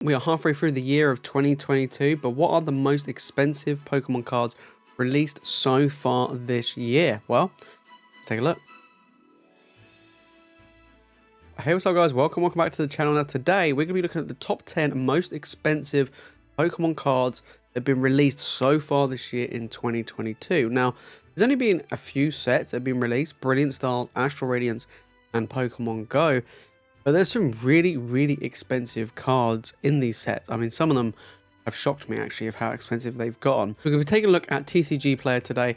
We are halfway through the year of 2022, but what are the most expensive Pokemon cards released so far this year? Well, let's take a look. Hey, what's up guys? Welcome back to the channel. Now today we're going to be looking at the top 10 most expensive Pokemon cards that have been released so far this year in 2022. Now, there's only been a few sets that have been released: Brilliant Stars, Astral Radiance, and Pokemon Go. But there's some really expensive cards in these sets. I mean, some of them have shocked me actually of how expensive they've gotten. We're going to be taking a look at TCG Player today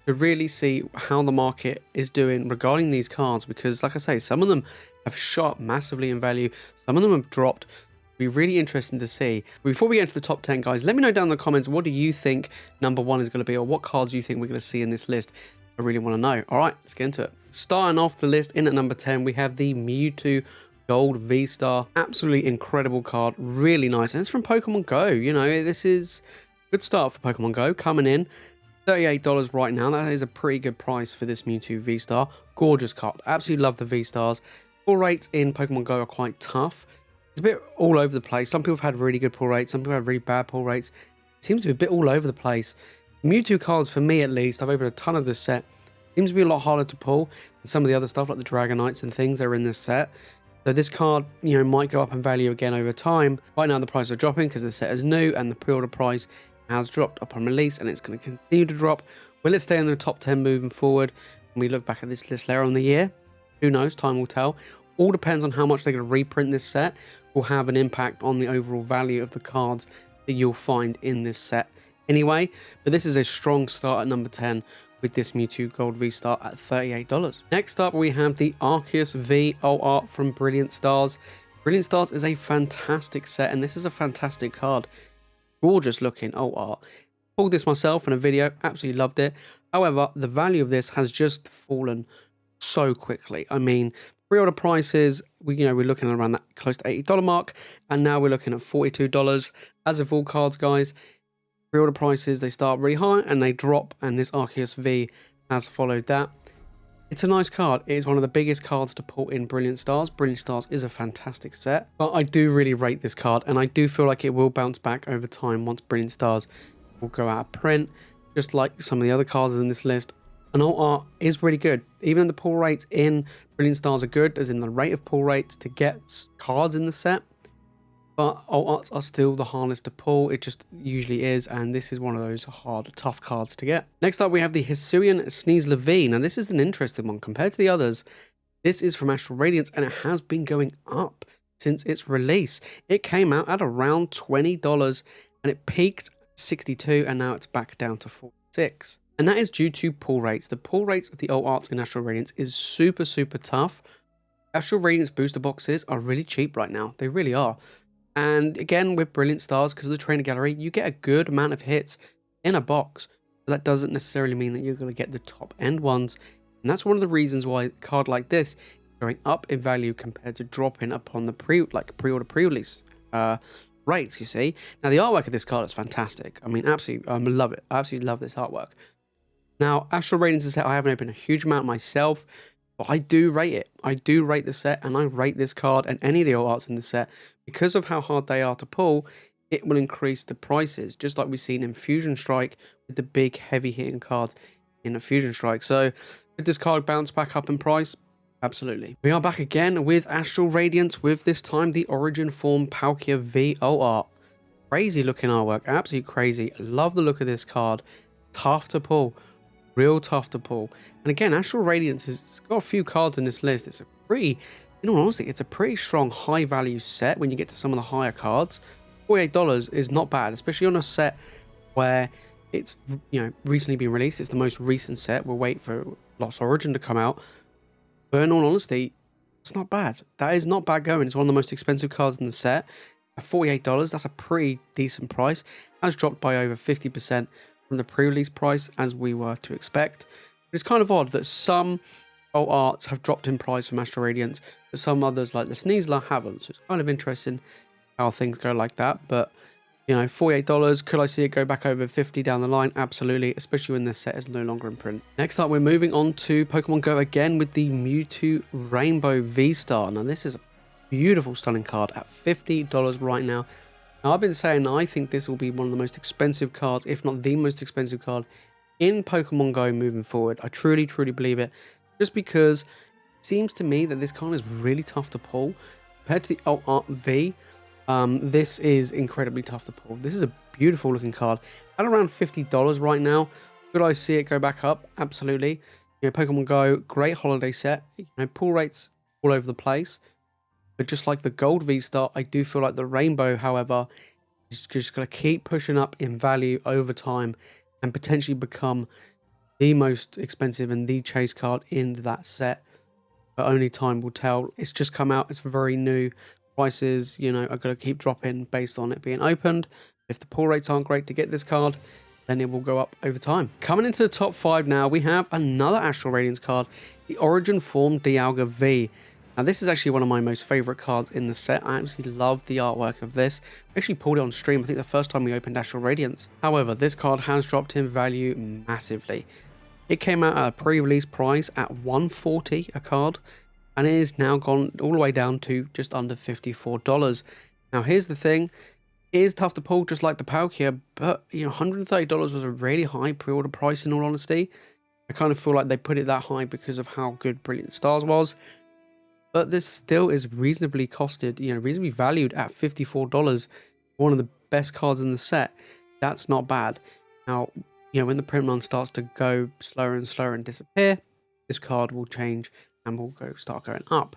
to really see how the market is doing regarding these cards, because like I say, some of them have shot massively in value, some of them have dropped. It'll be really interesting to see. Before we get into the top 10, guys, let me know down in the comments, what do you think number one is going to be, or what cards you think we're going to see in this list? I really want to know. All right, let's get into it. Starting off the list in at number 10, we have the Mewtwo Gold V-Star. Absolutely incredible card, really nice, and it's from Pokemon Go. You know, this is a good start for Pokemon Go, coming in $38 right now. That is a pretty good price for this Mewtwo V-Star. Gorgeous card, absolutely love the V-Stars. Pull rates in Pokemon Go are quite tough. It's a bit all over the place. Some people have had really good pull rates, some people have really bad pull rates. It seems to be a bit all over the place. Mewtwo cards, for me at least, I've opened a ton of this set, seems to be a lot harder to pull than some of the other stuff like the Dragonites and things that are in this set. So this card, you know, might go up in value again over time. Right now the prices are dropping because the set is new and the pre-order price has dropped upon release, and it's going to continue to drop. Will it stay in the top 10 moving forward when we look back at this list later on in the year? Who knows? Time will tell. All depends on how much they're going to reprint this set. Will have an impact on the overall value of the cards that you'll find in this set anyway. But this is a strong start at number 10 with this Mewtwo Gold V-Star at $38. Next up, we have the Arceus V Alt Art from Brilliant Stars. Brilliant Stars is a fantastic set, and this is a fantastic card. Gorgeous looking alt art. Pulled this myself in a video, absolutely loved it. However, the value of this has just fallen so quickly. I mean, pre-order prices, we're looking at around that close to $80 mark, and now we're looking at $42. As of all cards, guys, pre-order prices, they start really high and they drop, and this Arceus V has followed that. It's a nice card. It is one of the biggest cards to pull in Brilliant Stars. Brilliant Stars is a fantastic set, but I do really rate this card, and I do feel like it will bounce back over time once Brilliant Stars will go out of print, just like some of the other cards in this list. And alt art is really good. Even the pull rates in Brilliant Stars are good, as in the rate of pull rates to get cards in the set. But alt arts are still the hardest to pull. It just usually is, and this is one of those hard, tough cards to get. Next up, we have the Hisuian Sneasler V. Now, this is an interesting one. Compared to the others, this is from Astral Radiance, and it has been going up since its release. It came out at around $20, and it peaked at $62, and now it's back down to $46. And that is due to pull rates. The pull rates of the alt arts in Astral Radiance is super tough. Astral Radiance booster boxes are really cheap right now. They really are. And again, with Brilliant Stars, because of the trainer gallery, you get a good amount of hits in a box. But that doesn't necessarily mean that you're going to get the top end ones. And that's one of the reasons why a card like this is going up in value compared to dropping upon the pre-order pre-release rates, you see. Now, the artwork of this card is fantastic. I mean, absolutely, I love it. I absolutely love this artwork. Now, Astral Radiance is a set I haven't opened a huge amount myself, but I do rate it. I do rate the set, and I rate this card and any of the alt arts in the set. Because of how hard they are to pull, it will increase the prices, just like we've seen in Fusion Strike with the big heavy hitting cards in a Fusion Strike. So, did this card bounce back up in price? Absolutely. We are back again with Astral Radiance, with this time the Origin Form Palkia V alt art. Crazy looking artwork, absolutely crazy. Love the look of this card. Tough to pull. Real tough to pull. And again, Astral Radiance has got a few cards in this list. It's a pretty, in all honesty, it's a pretty strong high value set when you get to some of the higher cards. $48 is not bad, especially on a set where it's, recently been released. It's the most recent set. We'll wait for Lost Origin to come out. But in all honesty, it's not bad. That is not bad going. It's one of the most expensive cards in the set. At $48, that's a pretty decent price. Has dropped by over 50% from the pre-release price, as we were to expect. It's kind of odd that some alt arts have dropped in price from Astral Radiance, but some others, like the Sneasler, haven't. So it's kind of interesting how things go like that. But, $48, could I see it go back over 50 down the line? Absolutely, especially when this set is no longer in print. Next up, we're moving on to Pokemon Go again with the Mewtwo Rainbow V-Star. Now, this is a beautiful, stunning card at $50 right now. Now, I've been saying I think this will be one of the most expensive cards, if not the most expensive card in Pokemon Go moving forward. I truly, truly believe it. Just because it seems to me that this card is really tough to pull. Compared to the Alt Art V, this is incredibly tough to pull. This is a beautiful looking card. At around $50 right now. Could I see it go back up? Absolutely. You know, Pokemon Go, great holiday set. You know, pull rates all over the place. But just like the Gold V-Star, I do feel like the Rainbow, however, is just going to keep pushing up in value over time and potentially become the most expensive and the chase card in that set. But only time will tell. It's just come out. It's very new. Prices, you know, are going to keep dropping based on it being opened. If the pull rates aren't great to get this card, then it will go up over time. Coming into the top 5 now, we have another Astral Radiance card, the Origin Form Dialga V. Now, this is actually one of my most favorite cards in the set. I absolutely love the artwork of this. I actually pulled it on stream, I think the first time we opened Astral Radiance. However, this card has dropped in value massively. It came out at a pre-release price at $140 a card, and it is now gone all the way down to just under $54. Now, here's the thing. It is tough to pull, just like the Palkia, but, you know, $130 was a really high pre-order price, in all honesty. I kind of feel like they put it that high because of how good Brilliant Stars was. But this still is reasonably costed, you know, reasonably valued at $54. One of the best cards in the set. That's not bad. Now, you know, when the print run starts to go slower and slower and disappear, this card will change and will start going up.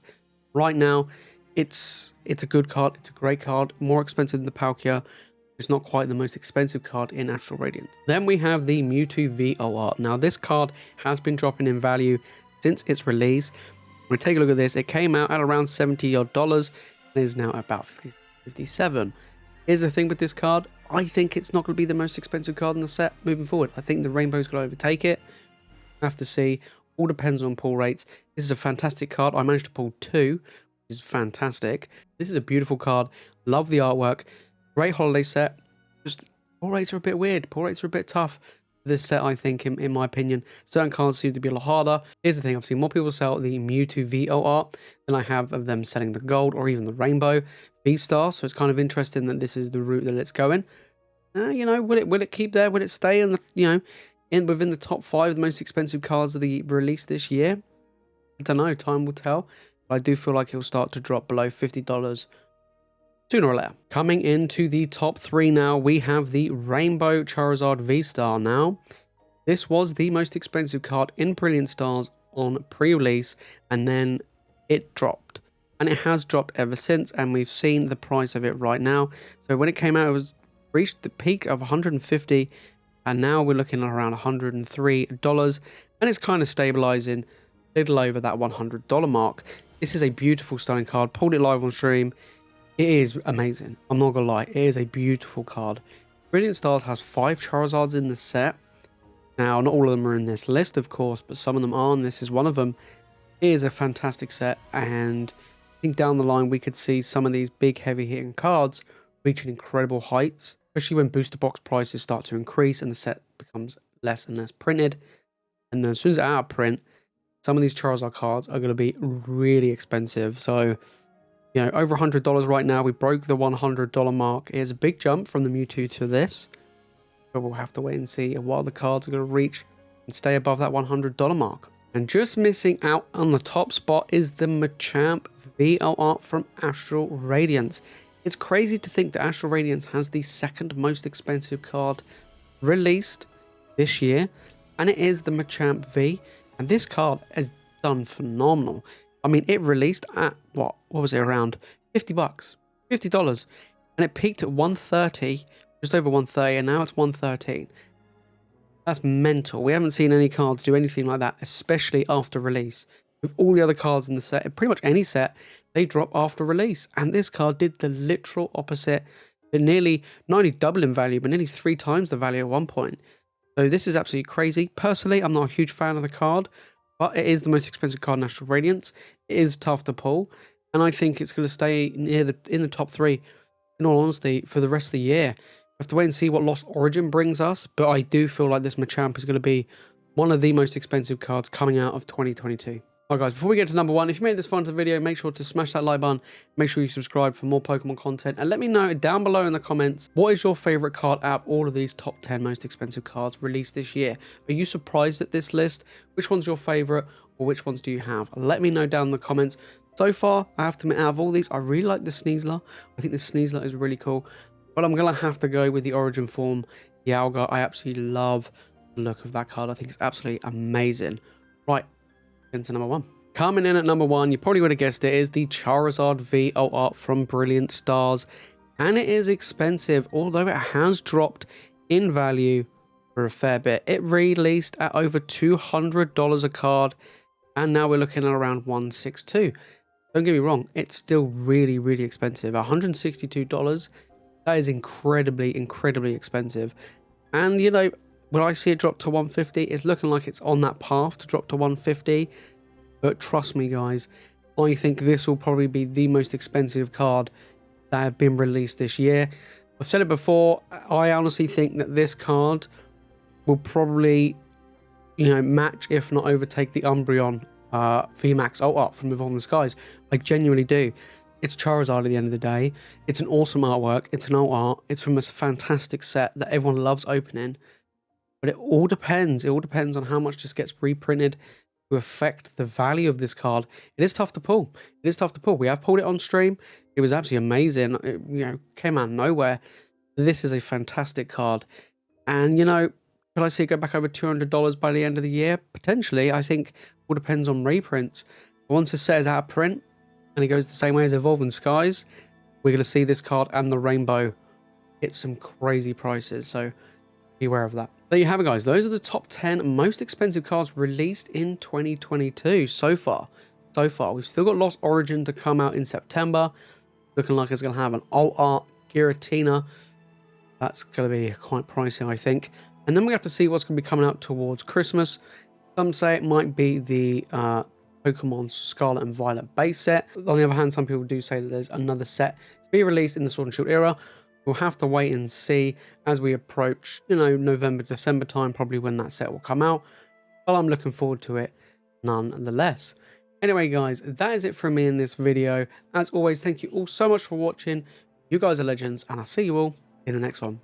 Right now, it's a good card. It's a great card. More expensive than the Palkia. It's not quite the most expensive card in Astral Radiance. Then we have the Mewtwo VOR. Now, this card has been dropping in value since its release. When we take a look at this, it came out at around $70 odd and is now about 57. Here's the thing with this card. I think it's not going to be the most expensive card in the set moving forward. I think the Rainbow's going to overtake it. Have to see. All depends on pull rates. This is a fantastic card. I managed to pull 2, which is fantastic. This is a beautiful card. Love the artwork. Great holiday set. Just pull rates are a bit weird. Pull rates are a bit tough. This set, I think, in my opinion, certain cards seem to be a lot harder. Here's the thing, I've seen more people sell the Mewtwo VOR than I have of them selling the Gold or even the Rainbow V-Star, so it's kind of interesting that this is the route that it's going. You know, will it keep there? Will it stay in the, you know, within the top 5 of the most expensive cards of the release this year? I don't know, time will tell. But I do feel like it'll start to drop below $50 sooner or later. Coming into the top 3 now, we have the Rainbow Charizard V-Star. Now, this was the most expensive card in Brilliant Stars on pre-release, and then it dropped. And it has dropped ever since, and we've seen the price of it right now. So when it came out, it was reached the peak of $150, and now we're looking at around $103, and it's kind of stabilizing a little over that $100 mark. This is a beautiful, stunning card. Pulled it live on stream. It is amazing. I'm not gonna lie, it is a beautiful card. Brilliant Stars has 5 Charizards in the set. Now, not all of them are in this list, of course, but some of them are, and this is one of them. It is a fantastic set, and I think down the line we could see some of these big, heavy-hitting cards reaching incredible heights, especially when booster box prices start to increase and the set becomes less and less printed. And then as soon as it's out of print, some of these Charizard cards are going to be really expensive. So, you know, over $100 right now. We broke the $100 mark. It is a big jump from the Mewtwo to this, but we'll have to wait and see while the cards are going to reach and stay above that $100 mark. And just missing out on the top spot is the Machamp VOR from Astral Radiance. It's crazy to think that Astral Radiance has the second most expensive card released this year, and it is the Machamp V. And this card has done phenomenal. I mean, it released at, what was it, around $50, $50. And it peaked at 130, just over 130, and now it's 113. That's mental. We haven't seen any cards do anything like that, especially after release. With all the other cards in the set, pretty much any set, they drop after release. And this card did the literal opposite. It nearly, not only double in value, but nearly 3 times the value at one point. So this is absolutely crazy. Personally, I'm not a huge fan of the card, but it is the most expensive card in Astral Radiance. It is tough to pull, and I think it's going to stay in the top 3, in all honesty, for the rest of the year. We have to wait and see what Lost Origin brings us, but I do feel like this Machamp is going to be one of the most expensive cards coming out of 2022. Alright guys, before we get to number 1, if you made this far into the video, make sure to smash that like button, make sure you subscribe for more Pokemon content, and let me know down below in the comments, what is your favourite card out of all of these top 10 most expensive cards released this year? Are you surprised at this list? Which one's your favourite, or which ones do you have? Let me know down in the comments. So far, I have to admit, out of all these, I really like the Sneasler. I think the Sneasler is really cool, but I'm going to have to go with the Origin Form Dialga. I absolutely love the look of that card. I think it's absolutely amazing. Right, into number 1. Coming in at number 1, you probably would have guessed it, is the Charizard V Art from Brilliant Stars. And it is expensive, although it has dropped in value for a fair bit. It released at over $200 a card, and now we're looking at around $162. Don't get me wrong, it's still really, really expensive. $162, that is incredibly, incredibly expensive. And, you know, when I see it drop to $150, it's looking like it's on that path to drop to $150. But trust me, guys, I think this will probably be the most expensive card that have been released this year. I've said it before, I honestly think that this card will probably, you know, match, if not overtake, the Umbreon VMAX Art from Evolving Skies. I genuinely do. It's Charizard at the end of the day. It's an awesome artwork. It's an alt art. It's from a fantastic set that everyone loves opening. But it all depends. It all depends on how much this gets reprinted to affect the value of this card. It is tough to pull. It is tough to pull. We have pulled it on stream. It was absolutely amazing. It, you know, came out of nowhere. This is a fantastic card. And, you know, could I see it go back over $200 by the end of the year? Potentially. I think it all depends on reprints. Once this set is out of print and it goes the same way as Evolving Skies, we're going to see this card and the Rainbow hit some crazy prices. So beware of that. There you have it, guys. Those are the top 10 most expensive cards released in 2022 so far. We've still got Lost Origin to come out in September. Looking like it's going to have an alt art Giratina. That's going to be quite pricey, I think. And then we have to see what's going to be coming out towards Christmas. Some say it might be the Pokemon Scarlet and Violet base set. On the other hand, some people do say that there's another set to be released in the Sword and Shield era. We'll have to wait and see as we approach, you know, November, December time, probably when that set will come out. But I'm looking forward to it nonetheless. Anyway, guys, that is it from me in this video. As always, thank you all so much for watching. You guys are legends, and I'll see you all in the next one.